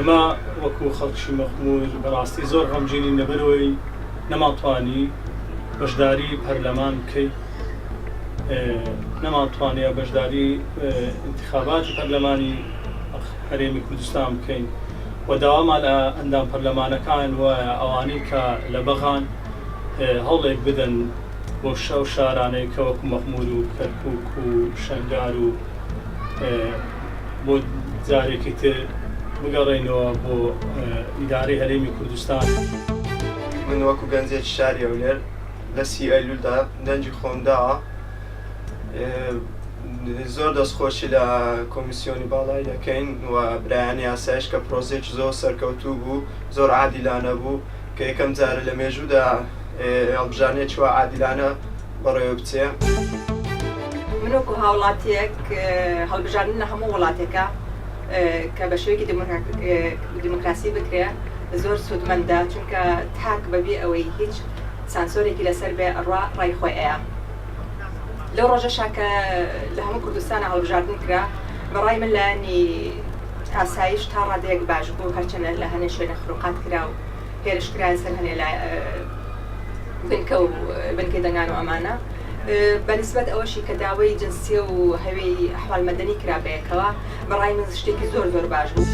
ئێمە وەکو خەڵکی مەخمور بەڕاستی زۆر غەمگینین لەبەرەوەی نەماتوانی بەشداری پەرلەمان بکەین، نەماتوانێت بەشداری انتخاباتی پەرلەمانی هەرێمی کوردستان بکەین و داوامان لە ئەندام پەرلەمانەکان و ئەوانەی کە لە بەغان هەوڵێک بدەن بۆ شەو شارانەی کە وەکو مەخمور و کەرکووک و شەنگار و بۆ جارێکی تر بگەڕێنەوە بۆ ئیدارەی هەرێمی کوردستان. من وەکو گەنجێکی شاری ئەولێر لە ئەیلولدا دەنجی خۆمداوە، زۆر دەستخۆشی لە کۆمیسیۆنی باڵای دەکەین و برایانی ئاسایش کە پرۆزێکی زۆر سەرکەوتوو بوو، زۆر عادیلانە بوو کە یەکەم جارە لە مێژوودا هەڵبژارنێکی وا عادیلانە بەڕێوە بچێ. من وەکو هاوڵاتیەک هەڵبژاردن لە هەموو وڵاتێکە کە بە شێوەیەکی دیموکراسی بکرێ زۆر سودمەندە، چونکە تاک بەبێ ئەوەی هیچ سانسۆرێکی لەسەر بێ ڕای خۆی ئەیە. لەو ڕۆژەشا کە لە هەموو کوردستانە هەڵبژاردن کرا، بەڕای من لایەنی ئاسایش تا ڕادەیەک باش بوو، هەرچەندە لە هەنێ شوێنە خروقات کرا و هێرشکرای سەر هەنێ بنکە و بنکەی دەنگان و ئەمانە، بەنسبەت ئەوەشی کە داوای جنسیە و هەوێی ئەحوال مەدەنی کرا بەیەکەوە، بەڕای من شتێکی زۆر زۆر باش بوو.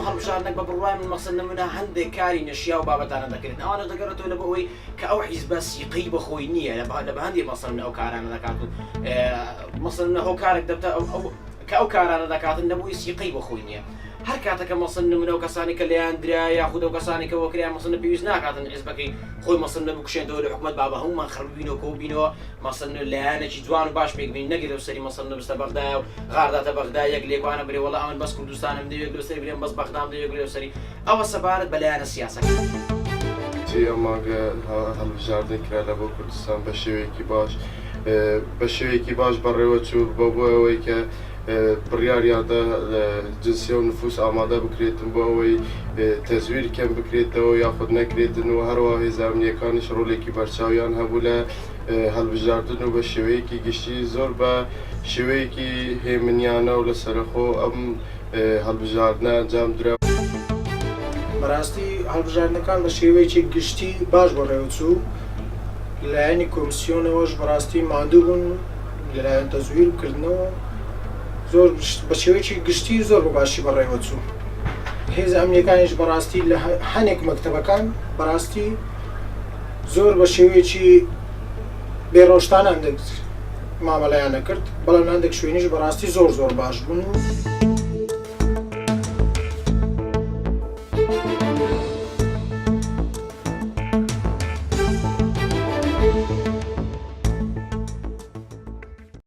هەڵبژاردنێک بە بڕوای من مەقسەد نمونە هەندێک کاری نەشیا و بابەتانە دەکرێت، ئەوانە دەگەڕێتەوە لە بەوەی کە ئەو حیزبە سیقەی بەخۆی نییە لە بە هەندێک مەسەڵ ئەو کارانە دەکات و مەسەڵ هەو کارێک دەبتە کە ئەو کارانە دەکاتن لەبووی سیقەی بەخۆی نییە. هەر کاتەکە مەسەڵ نمونە و کەسانی کە لەیان درا یاخود ئەو کەسانی کە وەکریان مەسەڵ پێویست ناکاتن حیزبەکەی خۆی مەسەڵ بکوشێنەوە لە حکومەت با بە هەمومان خەڵببینەوە کۆبینەوە مەسەڵ لایەنێکی جوان و باش پێکبین نەگرێت سەری مەسەڵ بستە بەغدایە و غارداتە بەغدا یەک لێکوانە برێ وەڵا ئەمن بەس کوردستانم دەوێت لەسەری برێن بەس بەغدام دەوێت لەسەری ئەوە سەبارەت بە لایەنە سیاسەکە. ئەماگە هەڵبژاردن کرا لە بۆ کوردستان بە شێوەیەکی باش، بە شێوەیەکی باش بەڕێوە چوو بۆ ئەوەی کە بڕیاریاندا جنسیە و نفوس ئامادە بکرێتن بۆ ئەوەی تەزویر کەم بکرێتەوە یاخود نەکرێتن و هەروە هێزانامنیەکانیش ڕۆڵێکی بەرچاویان هەبوو لە هەڵبژاردن و بە شێوەیەکی گشتی زۆر بە شێوەیەکی هێمنیانە و لە سەرخۆ ئەم هەڵبژاردنە ئەنجام درا. بەڕاستی هەڵبژاردنەکان بە شێوەیەکی گشتی باش بەڕێوە چوو، لایەنی کۆمیسیۆنەوەش بەڕاستی ماندوو بوون لەلایەن تەزویرکردنەوە زۆر بە شێوەیەکی گشتی زۆر بە باشی بەڕێوە چوو. هێز ئەمنیەکانیش بەڕاستی لە هەنێک مەکتەبەکان بەڕاستی زۆر بە شێوەیەکی بێڕۆشتانە مامەلەیانە کرد، بەڵام هەندێک شوێنیش بەڕاستی زۆر باش بوون.